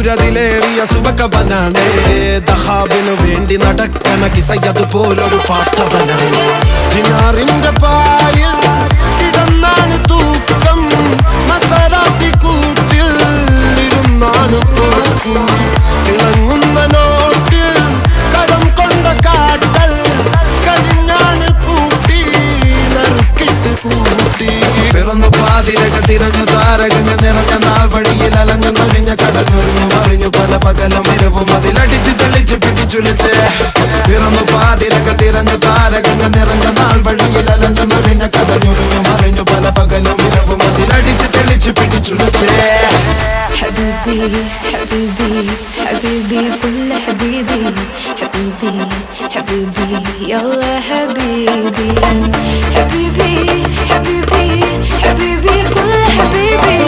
ിലേറിയ സുബക്കവനാണ് ദഹാബിനു വേണ്ടി നടക്കണ കിസയതുപോലൊരു പാട്ടവനാണ്. ദിനാറിന്റെ പായിൽ കിടന്നാണ് തൂക്കം, മസറാത്തി കൂട്ടിൽ ഇരുന്നാണ് പോക്കും. തിളങ്ങുന്ന നോട്ടിൽ കടം കൊണ്ട കാട്ടൽ കടിഞ്ഞാണ് പൂട്ടി നറുക്കിട്ട് കൂട്ടി. പിറന്നു പാതിരക തിരഞ്ഞു താരകങ്ങൾ നിറഞ്ഞ നാൾ വഴിയിൽ അലഞ്ഞു നൊഴിഞ്ഞ കടഞ്ഞൊരിഞ്ഞു മറിഞ്ഞു പല പകലും ഇരവും അതിലടിച്ച് തെളിച്ച് പിടിച്ചുലിച്ച്. പിറന്നു പാതിരക തിരഞ്ഞു താരകങ്ങൾ നിറഞ്ഞ നാൾ വഴിയിൽ അലഞ്ഞു നൊഴിഞ്ഞ കടഞ്ഞൊരിഞ്ഞു മറിഞ്ഞു പല പകലും ഇരവും അതിലടിച്ച് തെളിച്ച് പിടിച്ചുലിച്ച്. حبيبي حبيبي حبيبي كل حبيبي حبيبي حبيبي يلا حبيبي حبيبي حبيبي حبيبي كل حبيبي